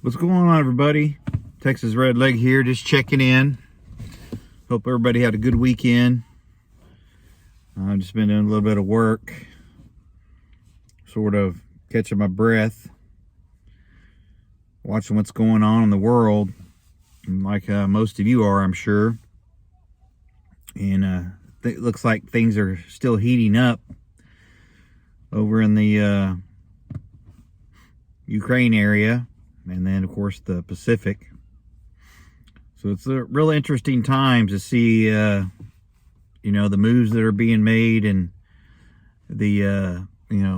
What's going on, everybody? Texas Red Leg here, just checking in. Hope everybody had a good weekend. I've just been doing a little bit of work, sort of catching my breath, watching what's going on in the world, like most of you are, I'm sure. And it looks like things are still heating up over in the Ukraine area, and then of course the Pacific. So it's a real interesting time to see the moves that are being made, and the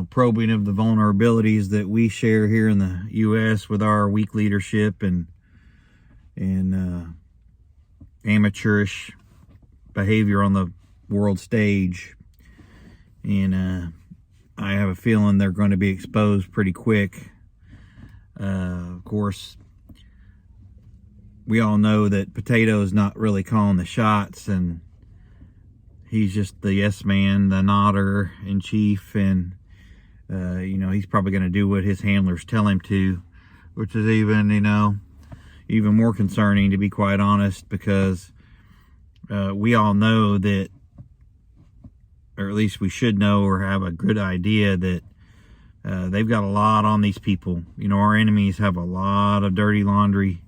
probing of the vulnerabilities that we share here in the U.S. with our weak leadership and amateurish behavior on the world stage. And I have a feeling they're going to be exposed pretty quick. Of course, we all know that Potato is not really calling the shots, and he's just the yes man, the nodder in chief, and he's probably going to do what his handlers tell him to, which is even more concerning, to be quite honest, because we all know that, or at least we should know or have a good idea that they've got a lot on these people. Our enemies have a lot of dirty laundry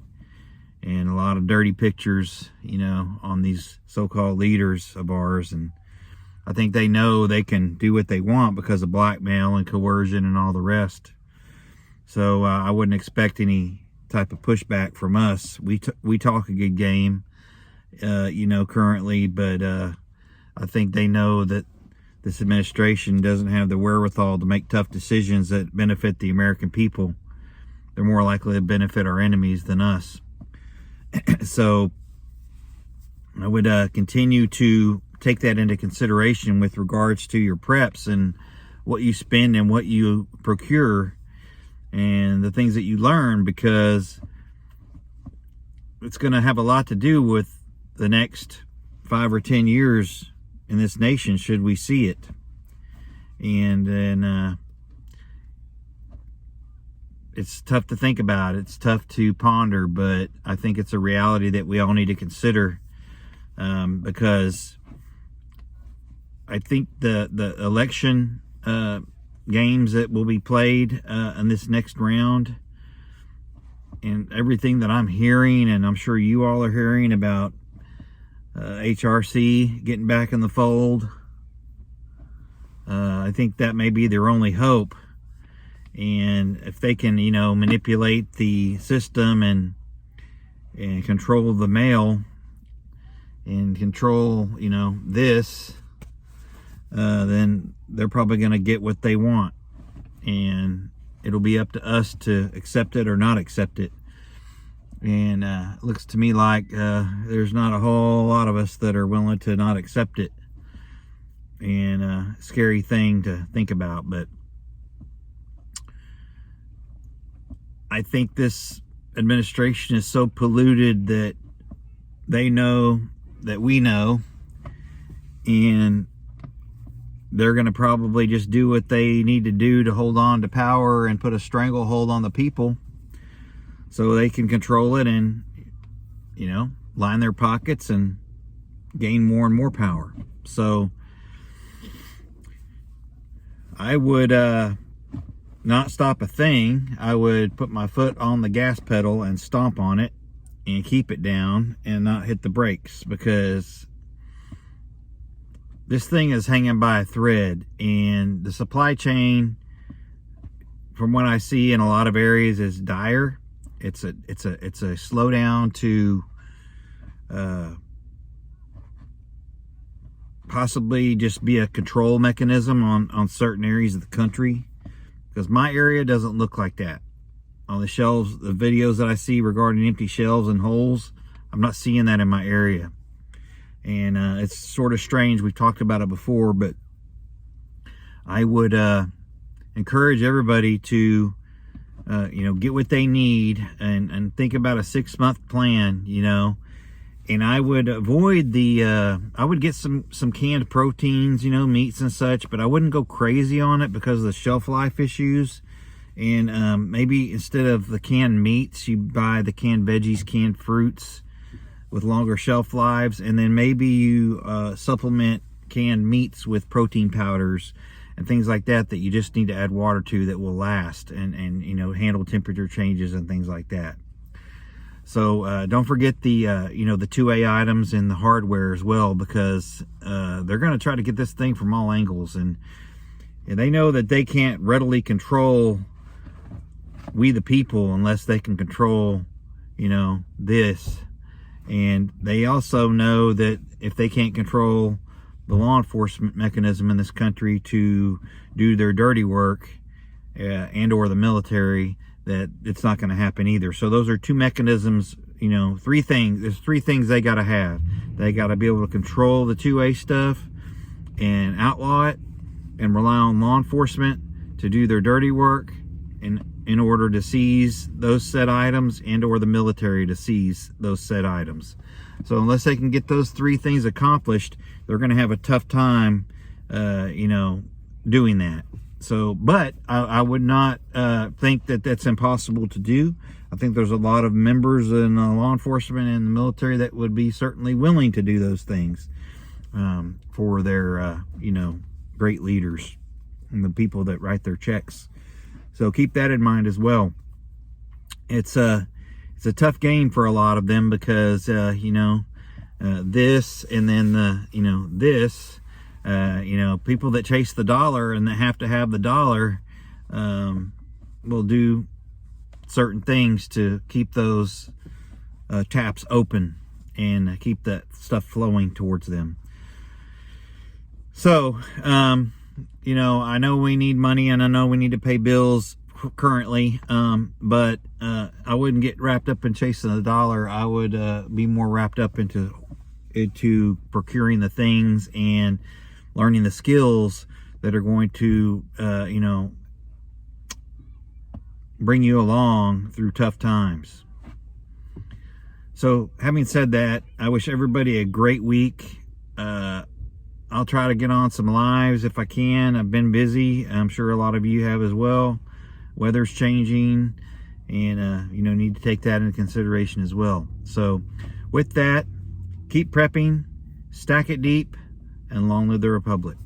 and a lot of dirty pictures, on these so-called leaders of ours. And I think they know they can do what they want because of blackmail and coercion and all the rest. So I wouldn't expect any type of pushback from us. We talk a good game, currently, but I think they know that this administration doesn't have the wherewithal to make tough decisions that benefit the American people. They're more likely to benefit our enemies than us. So I would continue to take that into consideration with regards to your preps and what you spend and what you procure and the things that you learn, because it's going to have a lot to do with the next 5 or 10 years in this nation, should we see it. And then it's tough to think about, it's tough to ponder, but I think it's a reality that we all need to consider, because I think the election games that will be played in this next round, and everything that I'm hearing, and I'm sure you all are hearing about HRC getting back in the fold, I think that may be their only hope. And if they can, manipulate the system and control the mail and control, this, then they're probably going to get what they want. And it'll be up to us to accept it or not accept it. And it looks to me like there's not a whole lot of us that are willing to not accept it. And scary thing to think about, but I think this administration is so polluted that they know that we know, and they're going to probably just do what they need to do to hold on to power and put a stranglehold on the people so they can control it and, line their pockets and gain more and more power. So I would not stop a thing. I would put my foot on the gas pedal and stomp on it and keep it down and not hit the brakes, because this thing is hanging by a thread, and the supply chain, from what I see in a lot of areas, is dire. It's a slowdown to possibly just be a control mechanism on certain areas of the country. Because my area doesn't look like that. On the shelves, the videos that I see regarding empty shelves and holes, I'm not seeing that in my area. And it's sort of strange. We've talked about it before, but I would encourage everybody to, get what they need and think about a 6-month plan, And I would avoid I would get some canned proteins, meats and such, but I wouldn't go crazy on it because of the shelf life issues And maybe instead of the canned meats, you buy the canned veggies, canned fruits with longer shelf lives. And then maybe you supplement canned meats with protein powders and things like that you just need to add water to, that will last and you know, handle temperature changes and things like that. So don't forget the you know, the 2A items and the hardware as well, because they're going to try to get this thing from all angles, and they know that they can't readily control we the people unless they can control, you know, this. And they also know that if they can't control the law enforcement mechanism in this country to do their dirty work, and or the military, that it's not going to happen either. So those are two mechanisms, you know, three things. There's three things they got to have. They got to be able to control the 2A stuff and outlaw it, and rely on law enforcement to do their dirty work in order to seize those said items, and or the military to seize those said items. So unless they can get those three things accomplished, they're going to have a tough time, you know, doing that. So, but I would not think that that's impossible to do. I think there's a lot of members in law enforcement and the military that would be certainly willing to do those things for their, you know, great leaders and the people that write their checks. So keep that in mind as well. It's a tough game for a lot of them, because you know, this, and then the, you know, this, you know, people that chase the dollar and that have to have the dollar will do certain things to keep those taps open and keep that stuff flowing towards them. So you know, I know we need money, and I know we need to pay bills currently, but I wouldn't get wrapped up in chasing the dollar. I would be more wrapped up into procuring the things and learning the skills that are going to you know, bring you along through tough times. So having said that, I wish everybody a great week. I'll try to get on some lives if I can. I've been busy. I'm sure a lot of you have as well. Weather's changing, and you know, need to take that into consideration as well. So with that, keep prepping, stack it deep, and long live the Republic.